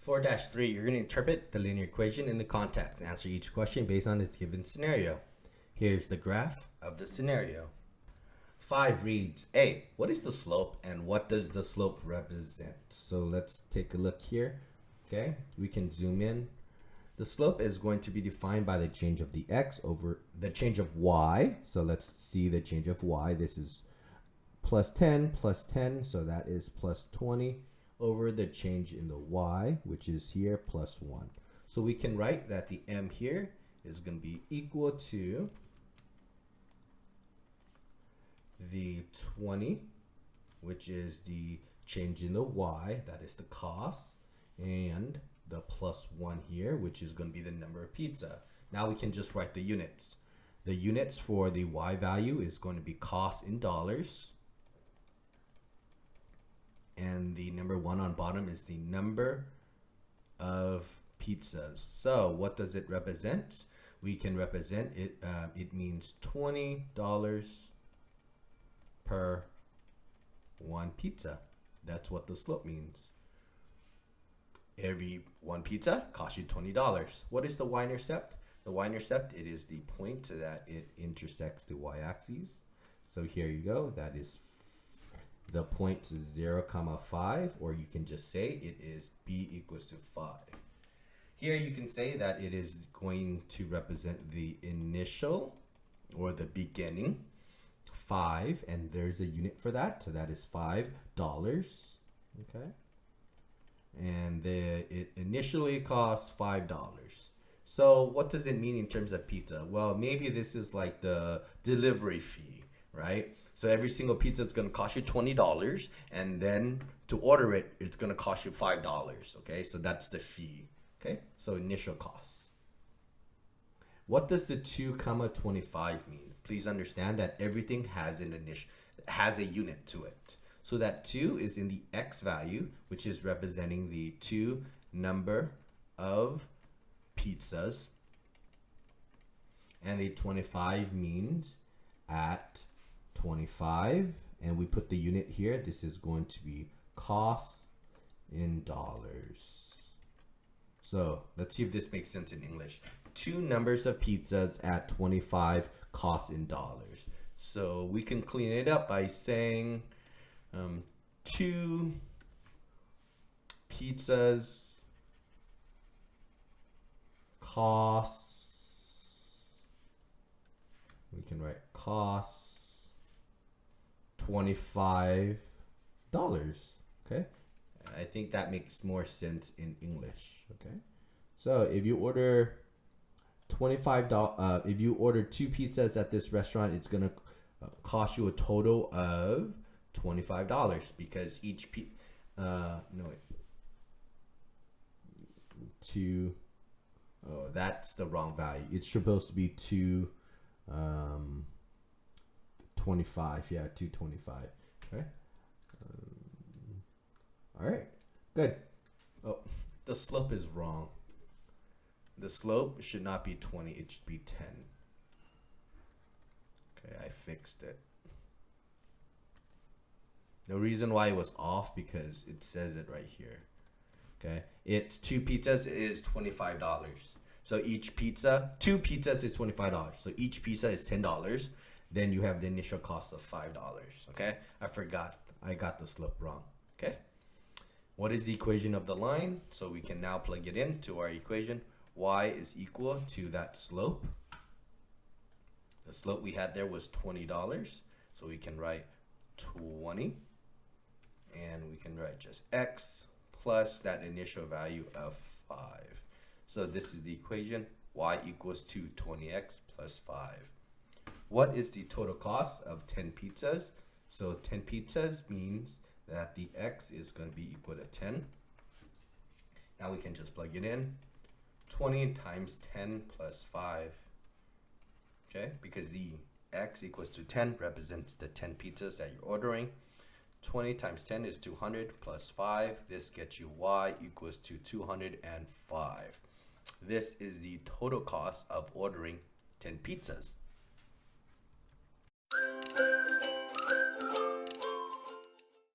4-3, you're going to interpret the linear equation in the context. Answer each question based on its given scenario. Here's the graph of the scenario. 5 reads, A, what is the slope and what does the slope represent? So let's take a look here. Okay, we can zoom in. The slope is going to be defined by the change of the x over the change of y. So let's see the change of y. This is plus 10, so that is plus 20 over the change in the y, which is here plus 1. So we can write that the m here is going to be equal to the 20, which is the change in the y, that is the cost, and the plus 1 here, which is going to be the number of pizza. Now we can just write the units. The units for the y value is going to be cost in dollars, and the number 1 on bottom is the number of pizzas. So what does it represent? We can represent it, it means $20 per one pizza. That's what the slope means. Every one pizza costs you $20. What is the y-intercept? The y-intercept, it is the point that it intersects the y-axis. So here you go. That is the point 0, 5, or you can just say it is b equals to 5. Here you can say that it is going to represent the initial or the beginning 5, and there's a unit for that, so that is $5. Okay, and it initially costs $5. So what does it mean in terms of pizza? Well, maybe this is like the delivery fee, right? So every single pizza is going to cost you $20, and then to order it, it's going to cost you $5. Okay, so that's the fee. Okay, so initial costs. What does the 2,25 mean? Please understand that everything has a unit to it. So that 2 is in the x value, which is representing the 2 number of pizzas, and the 25 means at 25, and we put the unit here. This is going to be cost in dollars. So let's see if this makes sense in English. 2 numbers of pizzas at 25 cost in dollars. So we can clean it up by saying 2 pizzas costs, we can write costs $25. Okay, I think that makes more sense in English. Okay, so if you order $25, if you order 2 pizzas at this restaurant, it's gonna cost you a total of $25 because each that's the wrong value. It's supposed to be 225. Yeah, 225. Okay. All right. Good. Oh, the slope is wrong. The slope should not be 20. It should be 10. Okay, I fixed it. The reason why it was off because it says it right here. Okay, it's 2 pizzas is $25. So each pizza, 2 pizzas is $25. So each pizza is $10. Then you have the initial cost of $5. Okay, I forgot. I got the slope wrong. Okay, what is the equation of the line? So we can now plug it into our equation. Y is equal to that slope. The slope we had there was $20. So we can write 20. And we can write just x plus that initial value of 5. So this is the equation. Y equals to 20x plus 5. What is the total cost of 10 pizzas? So 10 pizzas means that the x is going to be equal to 10. Now we can just plug it in. 20 times 10 plus 5. Okay, because the x equals to 10 represents the 10 pizzas that you're ordering. 20 times 10 is 200 plus 5. This gets you y equals to 205. This is the total cost of ordering 10 pizzas.